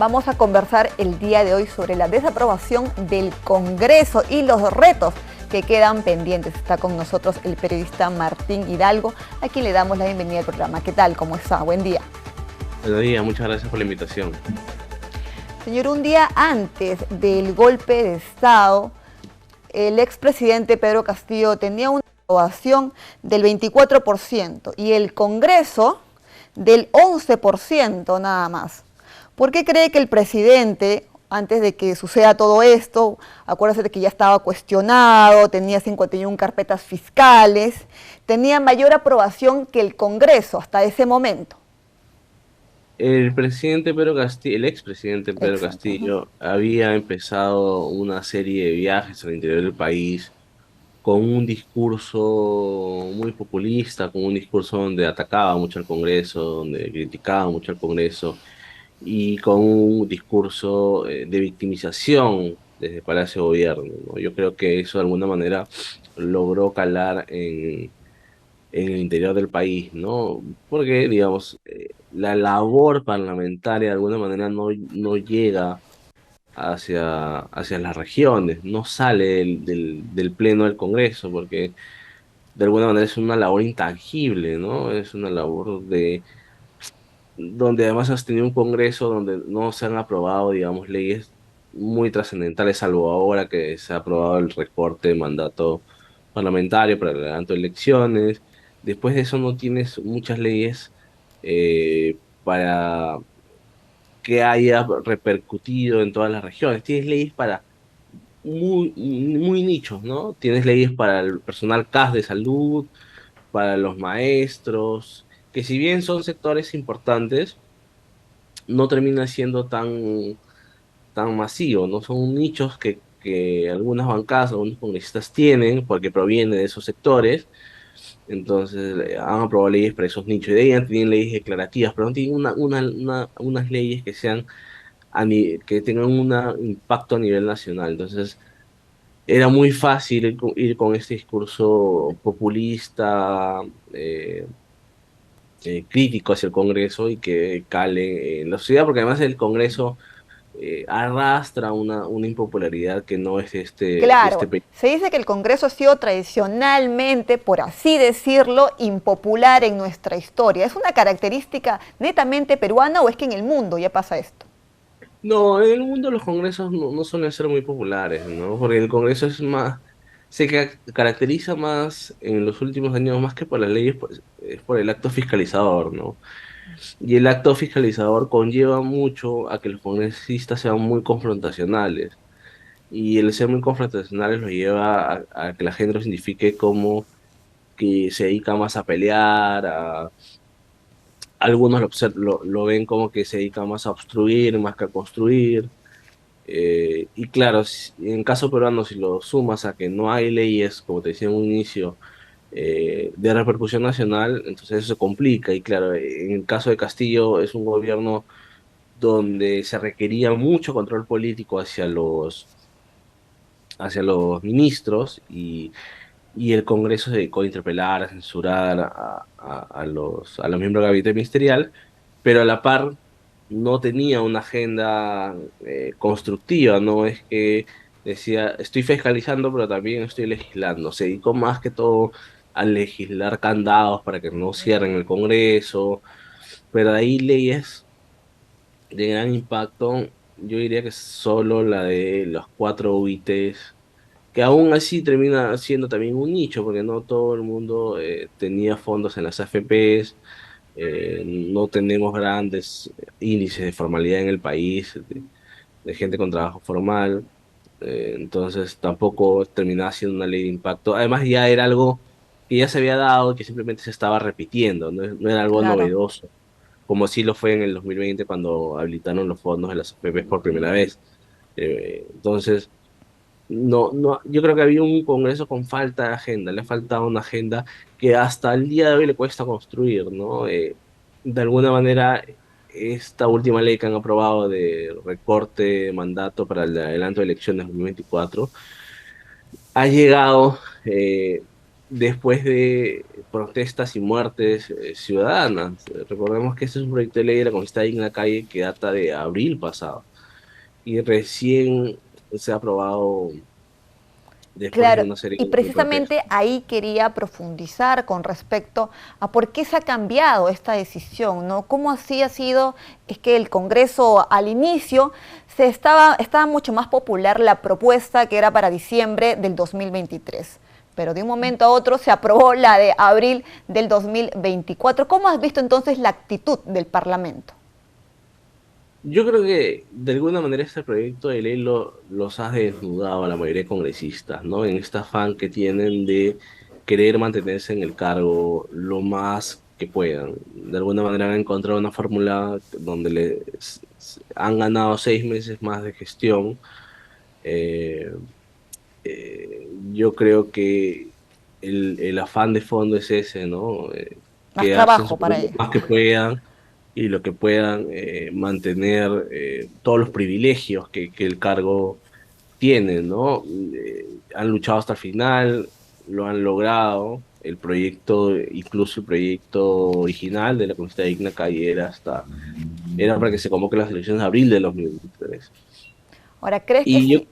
Vamos a conversar el día de hoy sobre la desaprobación del Congreso y los retos que quedan pendientes. Está con nosotros el periodista Martín Hidalgo, a quien le damos la bienvenida al programa. ¿Qué tal? ¿Cómo está? Buen día. Buenos días, muchas gracias por la invitación. Señor, un día antes del golpe de Estado, el expresidente Pedro Castillo tenía una aprobación del 24% y el Congreso del 11% nada más. ¿Por qué cree que el presidente, antes de que suceda todo esto, acuérdese de que ya estaba cuestionado, tenía 51 carpetas fiscales, tenía mayor aprobación que el Congreso hasta ese momento? El expresidente Pedro Exacto. Ajá. Castillo había empezado una serie de viajes al interior del país con un discurso muy populista, con un discurso donde atacaba mucho al Congreso, donde criticaba mucho al Congreso y con un discurso de victimización desde Palacio de Gobierno, ¿no? Yo creo que eso de alguna manera logró calar en el interior del país, ¿no? Porque, digamos, la labor parlamentaria de alguna manera no llega hacia las regiones, no sale del pleno del Congreso, porque de alguna manera es una labor intangible, ¿no? Es una labor donde además has tenido un Congreso donde no se han aprobado, digamos, leyes muy trascendentales, salvo ahora que se ha aprobado el recorte de mandato parlamentario para el adelanto de elecciones. Después de eso no tienes muchas leyes para que haya repercutido en todas las regiones. Tienes leyes para muy nichos, ¿no? Tienes leyes para el personal CAS de salud, para los maestros, que si bien son sectores importantes, no termina siendo tan masivo, ¿no? Son nichos que algunas bancadas, algunos congresistas tienen porque provienen de esos sectores, entonces han aprobado leyes para esos nichos, y de ahí tienen leyes declarativas, pero no tienen unas leyes que sean que tengan un impacto a nivel nacional, entonces era muy fácil ir con este discurso populista, eh, crítico hacia el Congreso y que cale en la sociedad, porque además el Congreso arrastra una impopularidad que no es de Claro, este periodo. se dice que el Congreso ha sido tradicionalmente, por así decirlo, impopular en nuestra historia. ¿Es una característica netamente peruana o es que en el mundo ya pasa esto? No, en el mundo los congresos no suelen ser muy populares, ¿no? Porque el Congreso es más, caracteriza más en los últimos años, más que por las leyes, pues, es por el acto fiscalizador, ¿no? Y el acto fiscalizador conlleva mucho a que los congresistas sean muy confrontacionales. Y el ser muy confrontacionales lo lleva a que la gente los identifique como que se dedica más a pelear, algunos lo ven como que se dedica más a obstruir, más que a construir. Y claro, en caso peruano, si lo sumas a que no hay leyes, como te decía en un inicio, de repercusión nacional, entonces eso se complica. Y claro, en el caso de Castillo es un gobierno donde se requería mucho control político hacia los ministros y el Congreso se dedicó a interpelar, a censurar a los miembros del gabinete ministerial, pero a la par no tenía una agenda constructiva, no es que decía, estoy fiscalizando, pero también estoy legislando. Se dedicó más que todo a legislar candados para que no cierren el Congreso, pero hay leyes de gran impacto, yo diría que solo la de los cuatro UITs, que aún así termina siendo también un nicho, porque no todo el mundo tenía fondos en las AFPs, no tenemos grandes índices de formalidad en el país, de gente con trabajo formal, entonces tampoco terminaba siendo una ley de impacto. Además ya era algo que ya se había dado, que simplemente se estaba repitiendo, no era algo Claro. novedoso, como sí lo fue en el 2020 cuando habilitaron los fondos de las AFPs por primera vez. Entonces, no, yo creo que había un Congreso con falta de agenda, le ha faltado una agenda que hasta el día de hoy le cuesta construir, ¿no? De alguna manera, esta última ley que han aprobado de recorte de mandato para el adelanto de elecciones 2024 ha llegado. después de protestas y muertes ciudadanas. Recordemos que este es un proyecto de ley de la Conquista Digna Calle que data de abril pasado y recién se ha aprobado después de Claro, una serie y de protestas. precisamente ahí quería profundizar con respecto a por qué se ha cambiado esta decisión, ¿no? ¿Cómo así ha sido? Es que el Congreso al inicio estaba mucho más popular la propuesta que era para diciembre del 2023, pero de un momento a otro se aprobó la de abril del 2024. ¿Cómo has visto entonces la actitud del Parlamento? Yo creo que de alguna manera este proyecto de ley los ha desnudado a la mayoría de congresistas, ¿no? En este afán que tienen de querer mantenerse en el cargo lo más que puedan. De alguna manera han encontrado una fórmula donde han ganado 6 meses más de gestión. Eh, yo creo que el afán de fondo es ese, ¿no? Más Quedarse en trabajo su para poder lo ellos. más que puedan y lo que puedan mantener todos los privilegios que el cargo tiene, ¿no? Han luchado hasta el final, lo han logrado. El proyecto, incluso el proyecto original de la Conquista Digna Calle era para que se convoquen las elecciones de abril de 2023. Ahora, ¿crees que Y sí?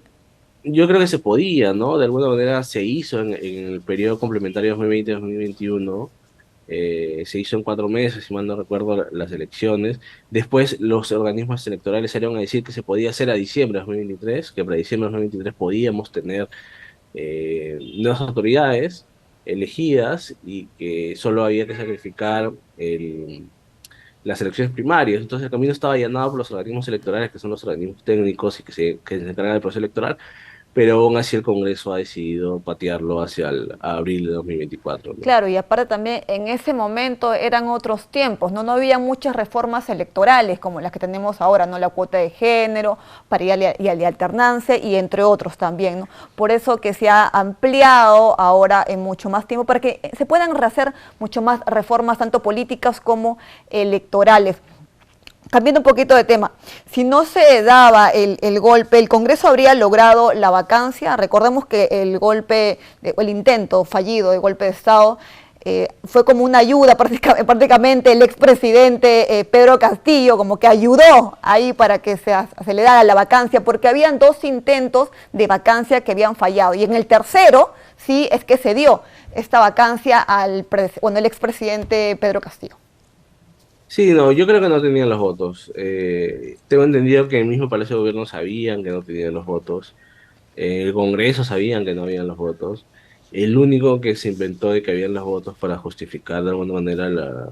yo creo que se podía, ¿no? De alguna manera se hizo en el periodo complementario 2020-2021. Se hizo en 4 meses, si mal no recuerdo, las elecciones. Después los organismos electorales salieron a decir que se podía hacer a diciembre de 2023, que para diciembre de 2023 podíamos tener nuevas autoridades elegidas y que solo había que sacrificar las elecciones primarias. Entonces el camino estaba allanado por los organismos electorales, que son los organismos técnicos y que se encargan del proceso electoral, pero aún así el Congreso ha decidido patearlo hacia el abril de 2024, ¿no? Claro, y aparte también en ese momento eran otros tiempos, ¿no? No había muchas reformas electorales como las que tenemos ahora, ¿no? La cuota de género, paridad y alternancia y entre otros también, ¿no? Por eso que se ha ampliado ahora en mucho más tiempo para que se puedan hacer mucho más reformas tanto políticas como electorales. Cambiando un poquito de tema, si no se daba el golpe, el Congreso habría logrado la vacancia. Recordemos que el golpe, el intento fallido de golpe de Estado fue como una ayuda prácticamente el expresidente Pedro Castillo, como que ayudó ahí para que se acelerara la vacancia, porque habían 2 intentos de vacancia que habían fallado. Y en el tercero sí es que se dio esta vacancia el expresidente Pedro Castillo. Sí, no, yo creo que no tenían los votos. Tengo entendido que el mismo Palacio de Gobierno sabían que no tenían los votos. El Congreso sabían que no habían los votos. El único que se inventó de que habían los votos para justificar de alguna manera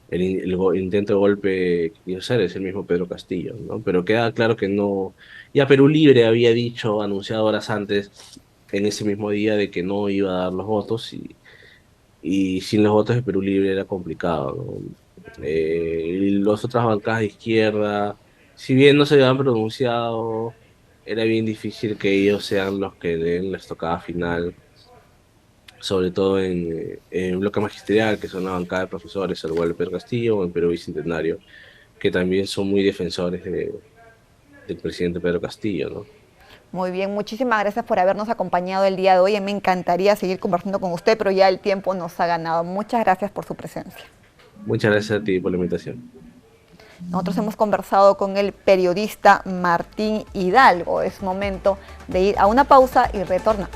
el intento de golpe que quiso hacer es el mismo Pedro Castillo, ¿no? Pero queda claro que no. Ya Perú Libre había dicho, anunciado horas antes, en ese mismo día, de que no iba a dar los votos y sin los votos de Perú Libre era complicado, ¿no? Y las otras bancadas de izquierda, si bien no se habían pronunciado, era bien difícil que ellos sean los que den la estocada final, sobre todo en el bloque magisterial, que son la bancada de profesores, al igual de Pedro Castillo o en Perú Bicentenario, que también son muy defensores del presidente Pedro Castillo, ¿no? Muy bien, muchísimas gracias por habernos acompañado el día de hoy. Me encantaría seguir conversando con usted, pero ya el tiempo nos ha ganado. Muchas gracias por su presencia. Muchas gracias a ti por la invitación. Nosotros hemos conversado con el periodista Martín Hidalgo. Es momento de ir a una pausa y retornamos.